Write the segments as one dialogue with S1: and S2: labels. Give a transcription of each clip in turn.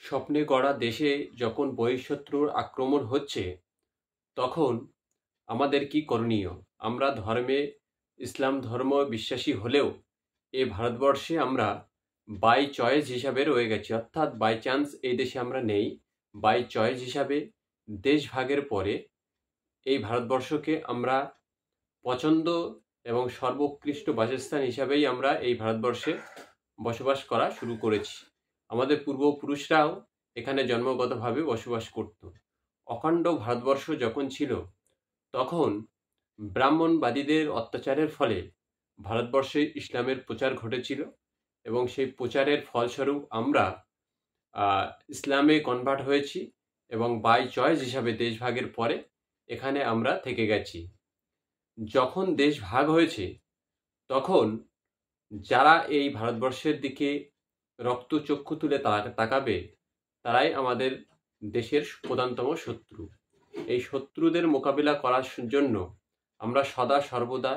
S1: স্বপ্নে গড়া দেশে যখন বহিঃশত্রুর আক্রমণ হচ্ছে, তখন আমাদের কি করণীয়? আমরা ধর্মে ইসলাম ধর্ম বিশ্বাসী হলেও এ ভারতবর্ষে আমরা বাই চয়েস হিসাবে রয়ে গেছি। অর্থাৎ বাই চান্স এই দেশে আমরা নেই। বাই চয়েস হিসাবে দেশ ভাগের পরে এই ভারতবর্ষকে আমরা পছন্দ এবং সর্বোৎকৃষ্ট বাসস্থান হিসাবেই আমরা এই ভারতবর্ষে বসবাস করা শুরু করেছি। আমাদের পূর্বপুরুষরাও এখানে জন্মগতভাবে বসবাস করত। অখণ্ড ভারতবর্ষ যখন ছিল, তখন ব্রাহ্মণবাদীদের অত্যাচারের ফলে ভারতবর্ষে ইসলামের প্রচার ঘটেছিল এবং সেই প্রচারের ফলস্বরূপ আমরা ইসলামে কনভার্ট হয়েছি এবং বাই চয়েস হিসাবে দেশভাগের পরে এখানে আমরা থেকে গেছি। যখন দেশ ভাগ হয়েছে, তখন যারা এই ভারতবর্ষের দিকে রক্তচক্ষু তুলে তাকাবে, তারাই আমাদের দেশের প্রধানতম শত্রু। এই শত্রুদের মোকাবিলা করার জন্য আমরা সদা সর্বদা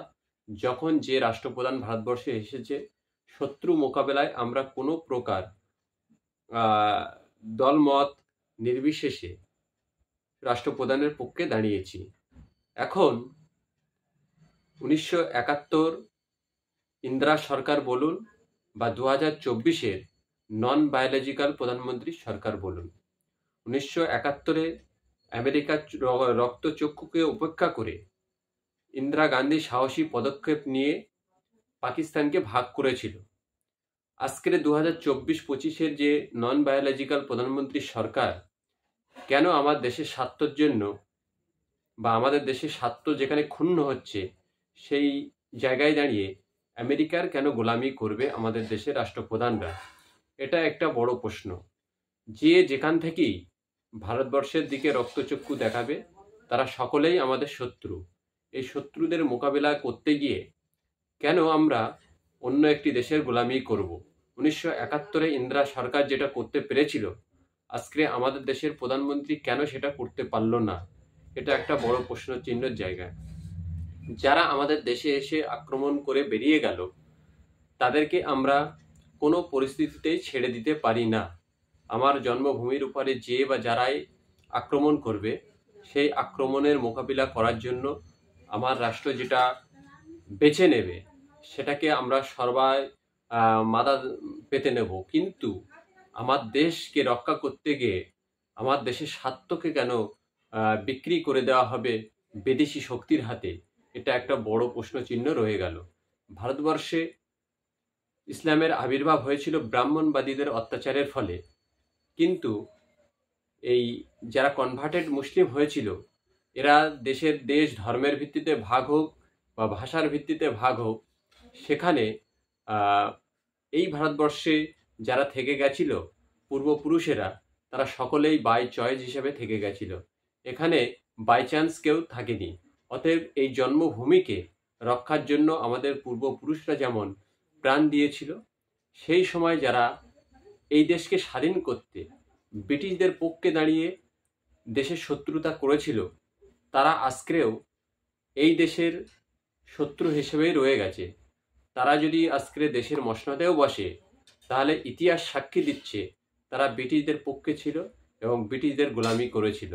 S1: যখন যে রাষ্ট্রপ্রধান ভারতবর্ষে এসেছে, শত্রু মোকাবেলায় আমরা কোনো প্রকার দলমত নির্বিশেষে রাষ্ট্রপ্রধানের পক্ষে দাঁড়িয়েছি। এখন 1971 ইন্দিরা সরকার বলুন বা 2024-এর নন বায়োলজিক্যাল প্রধানমন্ত্রী সরকার বলুন, 1971-এ আমেরিকার রক্তচক্ষুকে উপেক্ষা করে ইন্দিরা গান্ধী সাহসী পদক্ষেপ নিয়ে পাকিস্তানকে ভাগ করেছিল। আজকের 2024-25-এর যে নন বায়োলজিক্যাল প্রধানমন্ত্রী সরকার কেন আমার দেশের স্বার্থের জন্য বা আমাদের দেশের স্বার্থ যেখানে ক্ষুণ্ণ হচ্ছে, সেই জায়গায় দাঁড়িয়ে আমেরিকার কেন গোলামি করবে আমাদের দেশের রাষ্ট্রপ্রধানরা? এটা একটা বড় প্রশ্ন। যে যেখান থেকেই ভারতবর্ষের দিকে রক্তচক্ষু দেখাবে, তারা সকলেই আমাদের শত্রু। এই শত্রুদের মোকাবিলা করতে গিয়ে কেন আমরা অন্য একটি দেশের গোলামি করব? 1971-এ ইন্দিরা সরকার যেটা করতে পেরেছিল, আজকে আমাদের দেশের প্রধানমন্ত্রী কেন সেটা করতে পারল না? এটা একটা বড় প্রশ্ন চিহ্নের জায়গা। যারা আমাদের দেশে এসে আক্রমণ করে বেরিয়ে গেল, তাদেরকে আমরা কোনো পরিস্থিতিতেই ছেড়ে দিতে পারি না। আমার জন্মভূমির উপরে যে বা যারাই আক্রমণ করবে, সেই আক্রমণের মোকাবিলা করার জন্য আমার রাষ্ট্র যেটা বেছে নেবে, সেটাকে আমরা সবাই মাথা পেতে নেব। কিন্তু আমার দেশকে রক্ষা করতে গিয়ে আমার দেশের স্বার্থকে কেন বিক্রি করে দেওয়া হবে বিদেশি শক্তির হাতে? এটা একটা বড় প্রশ্নচিহ্ন রয়ে গেল। ভারতবর্ষে ইসলামের আবির্ভাব হয়েছিল ব্রাহ্মণবাদীদের অত্যাচারের ফলে, কিন্তু এই যারা কনভার্টেড মুসলিম হয়েছিল, এরা দেশ ধর্মের ভিত্তিতে ভাগ হোক বা ভাষার ভিত্তিতে ভাগ হোক, সেখানে এই ভারতবর্ষে যারা থেকে গেছিল পূর্বপুরুষেরা, তারা সকলেই বাই চয়েস হিসেবে থেকে গেছিল। এখানে বাই চান্স কেউ থাকেনি। অতএব এই জন্মভূমিকে রক্ষার জন্য আমাদের পূর্বপুরুষরা যেমন প্রাণ দিয়েছিল, সেই সময় যারা এই দেশকে স্বাধীন করতে ব্রিটিশদের পক্ষে দাঁড়িয়ে দেশের শত্রুতা করেছিল, তারা আজকেও এই দেশের শত্রু হিসেবেই রয়ে গেছে। তারা যদি আজকে দেশের মসনদেও বসে, তাহলে ইতিহাস সাক্ষী দিচ্ছে তারা ব্রিটিশদের পক্ষে ছিল এবং ব্রিটিশদের গোলামি করেছিল।